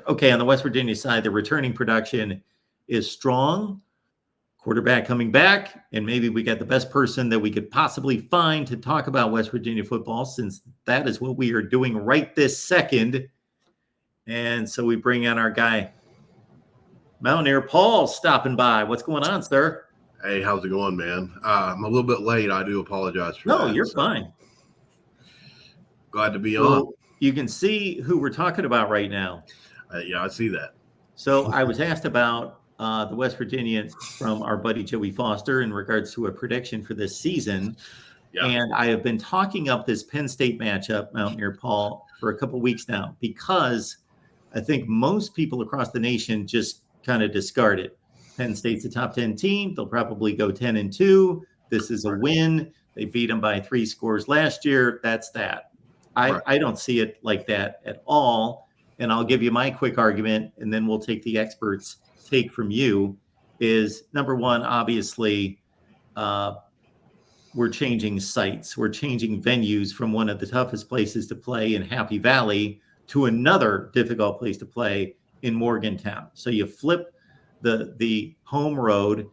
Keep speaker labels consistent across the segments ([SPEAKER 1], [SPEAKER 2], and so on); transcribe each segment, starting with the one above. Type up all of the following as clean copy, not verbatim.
[SPEAKER 1] Okay, on the West Virginia side, the returning production is strong. Quarterback coming back, and maybe we got the best person that we could possibly find to talk about West Virginia football, since that is what we are doing right this second. And so we bring on our guy, Mountaineer Paul, stopping by. What's going on, sir?
[SPEAKER 2] Hey, how's it going, man? I'm a little bit late. I do apologize for that.
[SPEAKER 1] No, you're fine.
[SPEAKER 2] Glad to be
[SPEAKER 1] So
[SPEAKER 2] on.
[SPEAKER 1] you can see who we're talking about right now.
[SPEAKER 2] Yeah, I see that.
[SPEAKER 1] So I was asked about the West Virginia from our buddy Joey Foster in regards to a prediction for this season.
[SPEAKER 2] Yeah.
[SPEAKER 1] And I have been talking up this Penn State matchup, Mountaineer Paul, for a couple of weeks now, because I think most people across the nation just kind of discard it. Penn State's a top 10 team. They'll probably go 10-2. This is a win. They beat them by 3 scores last year. That's that. I don't see it like that at all. And I'll give you my quick argument, and then we'll take the experts' take from you. Is number one, obviously, we're changing sites. We're changing venues from one of the toughest places to play in Happy Valley to another difficult place to play in Morgantown. So you flip the home road.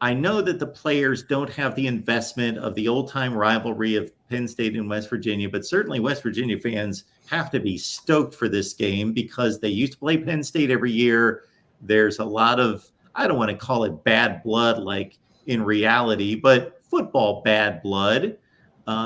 [SPEAKER 1] I know that the players don't have the investment of the old-time rivalry of Penn State and West Virginia, but certainly West Virginia fans have to be stoked for this game because they used to play Penn State every year. There's a lot of, I don't want to call it bad blood like in reality, but football bad blood.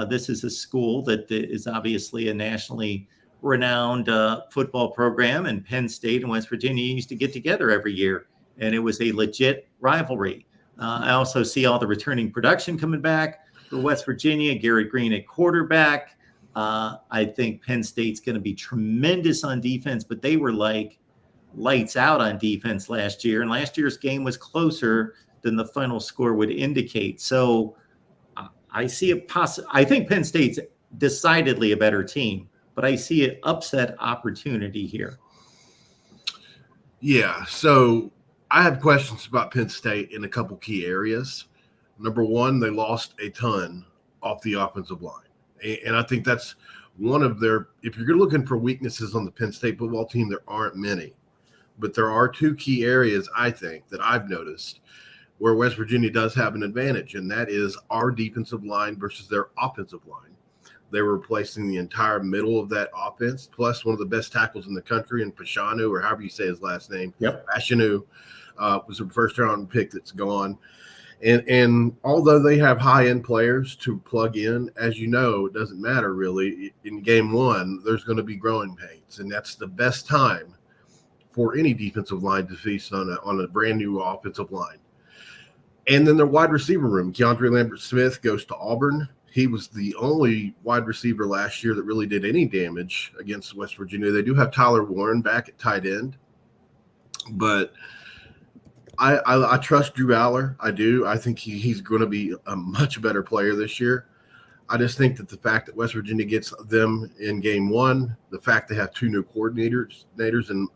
[SPEAKER 1] This is a school that is obviously a nationally renowned football program, and Penn State and West Virginia used to get together every year, and it was a legit rivalry. I also see all the returning production coming back for West Virginia. Garrett Green at quarterback. I think Penn State's going to be tremendous on defense, but they were like lights out on defense last year, and last year's game was closer than the final score would indicate. So I see I think Penn State's decidedly a better team, but I see an upset opportunity here.
[SPEAKER 2] Yeah, so I have questions about Penn State in a couple key areas. Number one, they lost a ton off the offensive line. And I think that's one of their – if you're looking for weaknesses on the Penn State football team, there aren't many. But there are two key areas, I think, that I've noticed where West Virginia does have an advantage, and that is our defensive line versus their offensive line. They were replacing the entire middle of that offense, plus one of the best tackles in the country, in Pashanu, or however you say his last name.
[SPEAKER 1] Yep.
[SPEAKER 2] Pashanu was a first-round pick that's gone. And although they have high-end players to plug in, as you know, it doesn't matter really. In game one, there's going to be growing pains, and that's the best time for any defensive line to feast on a brand-new offensive line. And then their wide receiver room, Keandre Lambert-Smith goes to Auburn. He was the only wide receiver last year that really did any damage against West Virginia. They do have Tyler Warren back at tight end, but I trust Drew Aller. I do. I think he's going to be a much better player this year. I just think that the fact that West Virginia gets them in game one, the fact they have two new coordinators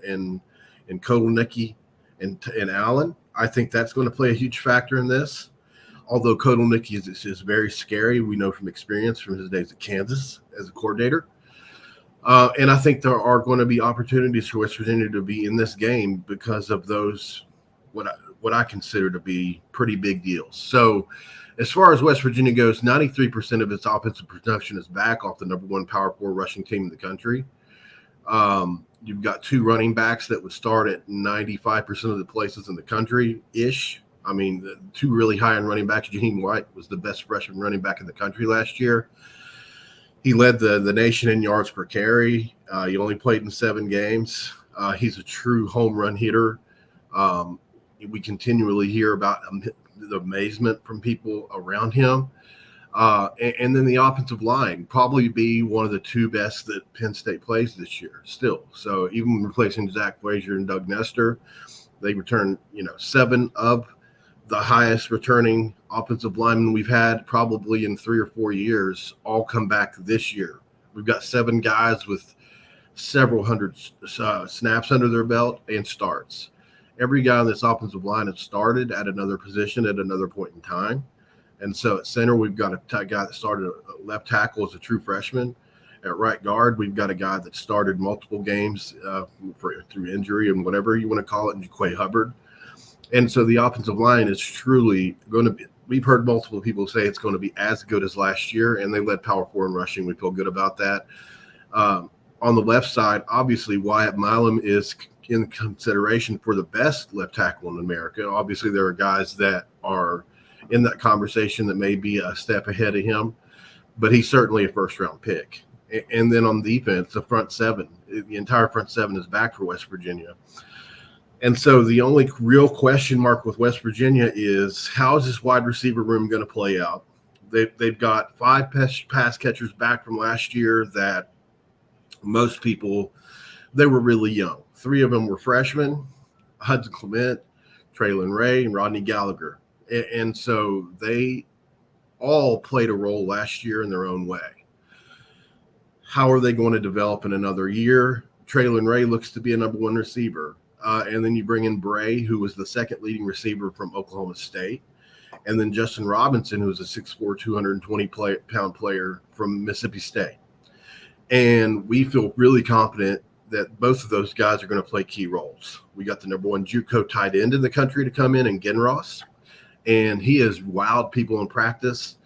[SPEAKER 2] in Kotelnicki and Allen, I think that's going to play a huge factor in this. Although Kotelnicki is very scary, we know from experience from his days at Kansas as a coordinator. And I think there are going to be opportunities for West Virginia to be in this game because of those what I consider to be pretty big deals. So as far as West Virginia goes, 93% of its offensive production is back off the number one Power 4 rushing team in the country. You've got two running backs that would start at 95% of the places in the country-ish. I mean, the two really high-end running backs. Jaheim White was the best freshman running back in the country last year. He led the nation in yards per carry. He only played in 7 games. He's a true home run hitter. We continually hear about the amazement from people around him. And then the offensive line probably be one of the two best that Penn State plays this year still. So even replacing Zach Frazier and Doug Nestor, they return, 7 of the highest returning offensive linemen we've had probably in 3 or 4 years all come back this year. We've got 7 guys with several hundred snaps under their belt and starts. Every guy on this offensive line has started at another position at another point in time. And so at center, we've got a guy that started left tackle as a true freshman. At right guard, we've got a guy that started multiple games through injury and whatever you want to call it, Quay Hubbard. And so the offensive line is truly going to be, we've heard multiple people say it's going to be as good as last year, and they led Power 4 in rushing. We feel good about that. On the left side, obviously, Wyatt Milam is in consideration for the best left tackle in America. Obviously, there are guys that are in that conversation that may be a step ahead of him, but he's certainly a first-round pick. And then on defense, the front seven, the entire front seven is back for West Virginia. And so the only real question mark with West Virginia is, how is this wide receiver room going to play out? They've got 5 pass catchers back from last year that most people, they were really young. 3 of them were freshmen, Hudson Clement, Traylon Ray, and Rodney Gallagher. And so they all played a role last year in their own way. How are they going to develop in another year? Traylon Ray looks to be a number 1 receiver. And then you bring in Bray, who was the second leading receiver from Oklahoma State. And then Justin Robinson, who was a 6'4", 220-pound player from Mississippi State. And we feel really confident that both of those guys are going to play key roles. We got the number 1 JUCO tight end in the country to come in Genross. And he has wowed people in practice.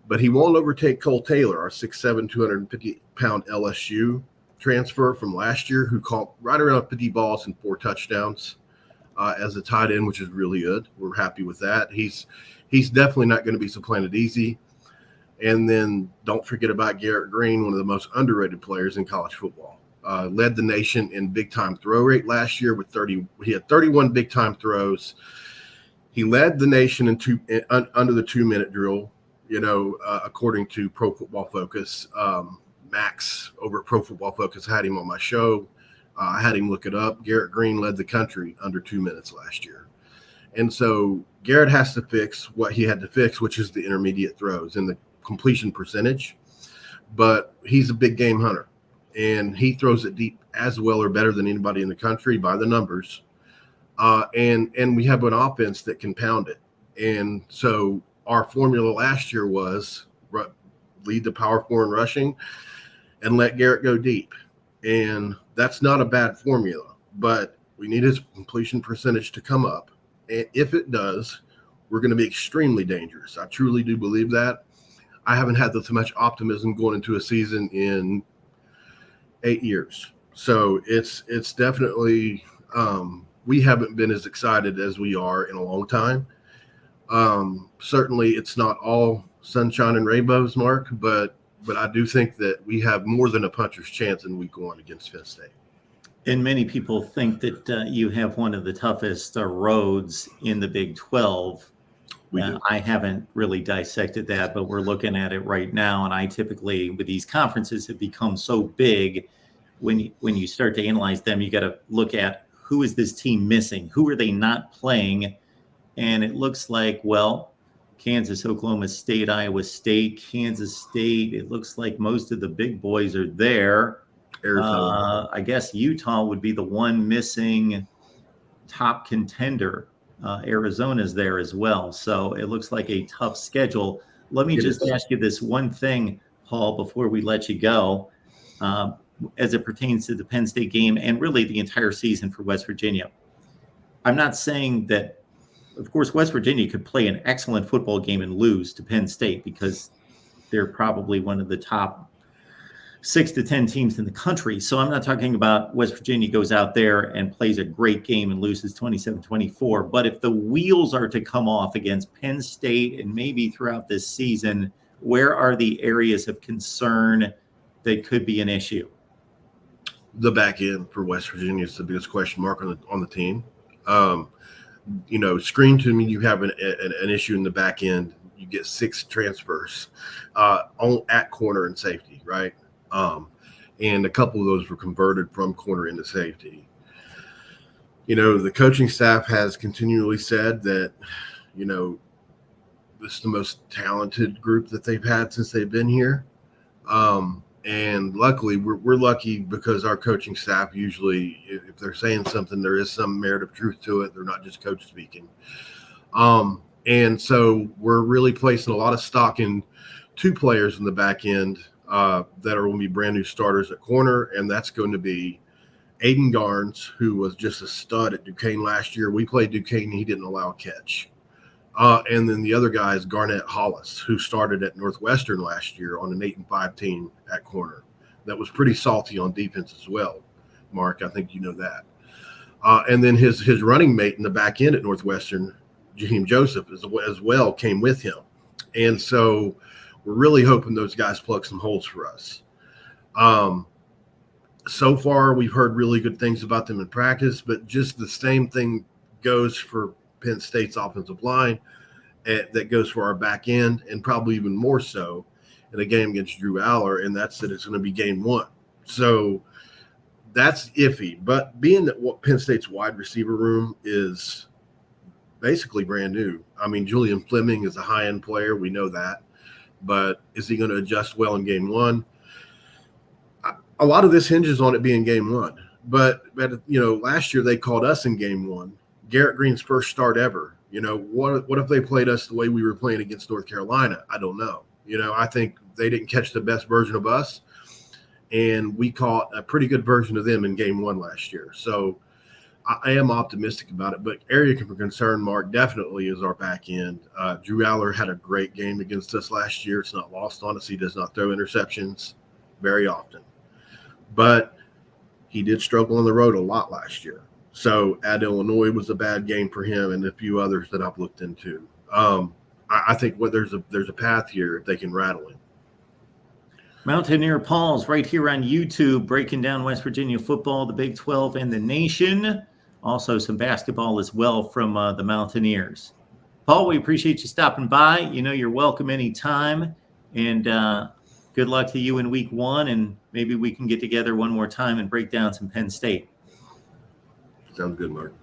[SPEAKER 2] But he won't overtake Cole Taylor, our 6'7", 250-pound LSU transfer from last year, who caught right around 50 balls and 4 touchdowns as a tight end, which is really good. We're happy with that. He's definitely not going to be supplanted easy. And then don't forget about Garrett Green, one of the most underrated players in college football. Led the nation in big-time throw rate last year with 30. He had 31 big-time throws. He led the nation under the 2-minute drill. According to Pro Football Focus, Max over at Pro Football Focus had him on my show. I had him look it up. Garrett Green led the country under 2 minutes last year. And so Garrett has to fix what he had to fix, which is the intermediate throws and the completion percentage. But he's a big game hunter, and he throws it deep as well or better than anybody in the country by the numbers. And we have an offense that can pound it. And so our formula last year was lead the Power 4 in rushing and let Garrett go deep. And that's not a bad formula, but we need his completion percentage to come up. And if it does, we're going to be extremely dangerous. I truly do believe that. I haven't had this much optimism going into a season in 8 years. So it's definitely we haven't been as excited as we are in a long time. Certainly it's not all sunshine and rainbows, Mark, but I do think that we have more than a puncher's chance in week 1 against Penn State.
[SPEAKER 1] And many people think that you have one of the toughest roads in the Big 12. I haven't really dissected that, but we're looking at it right now. And I typically, with these conferences, have become so big. When you start to analyze them, you got to look at, who is this team missing? Who are they not playing? And it looks like, well, Kansas, Oklahoma State, Iowa State, Kansas State. It looks like most of the big boys are there. Arizona. I guess Utah would be the one missing top contender. Arizona's there as well. So it looks like a tough schedule. Let me just ask you this one thing, Paul, before we let you go, as it pertains to the Penn State game and really the entire season for West Virginia. I'm not saying that, of course, West Virginia could play an excellent football game and lose to Penn State because they're probably one of the top 6 to 10 teams in the country. So I'm not talking about West Virginia goes out there and plays a great game and loses 27-24. But if the wheels are to come off against Penn State and maybe throughout this season, where are the areas of concern that could be an issue?
[SPEAKER 2] The back end for West Virginia is the biggest question mark on the team. Scream to me, you have an issue in the back end. You get 6 transfers at corner and safety, right? And a couple of those were converted from corner into safety. The coaching staff has continually said that, this is the most talented group that they've had since they've been here. And luckily, we're lucky because our coaching staff usually, if they're saying something, there is some merit of truth to it. They're not just coach speaking. And so we're really placing a lot of stock in 2 players in the back end. that are going to be brand new starters at corner, and that's going to be Aiden Garnes, who was just a stud at Duquesne last year. We played Duquesne, he didn't allow a catch. And then the other guy is Garnett Hollis, who started at Northwestern last year on an 8-5 team at corner. That was pretty salty on defense as well. Mark, I think you know that. And then his running mate in the back end at Northwestern, Jaheim Joseph, as well came with him. And so we're really hoping those guys plug some holes for us. So far, we've heard really good things about them in practice, but just the same thing goes for Penn State's offensive line, that goes for our back end, and probably even more so in a game against Drew Aller, and that's that it's going to be game one. So that's iffy. But being that what Penn State's wide receiver room is basically brand new. I mean, Julian Fleming is a high-end player. We know that. But is he going to adjust well in game one? A lot of this hinges on it being game one. But last year they called us in game one. Garrett Green's first start ever. What if they played us the way we were playing against North Carolina? I don't know. I think they didn't catch the best version of us, and we caught a pretty good version of them in game one last year. So I am optimistic about it, but area of concern, Mark, definitely is our back end. Drew Aller had a great game against us last year. It's not lost on us. He does not throw interceptions very often, but he did struggle on the road a lot last year. So at Illinois was a bad game for him, and a few others that I've looked into. I think there's a path here if they can rattle him.
[SPEAKER 1] Mountaineer Paul's right here on YouTube, breaking down West Virginia football, the Big 12, and the nation. Also some basketball as well from the Mountaineers. Paul, we appreciate you stopping by. You're welcome anytime. And good luck to you in week one. And maybe we can get together one more time and break down some Penn State.
[SPEAKER 2] Sounds good, Mark.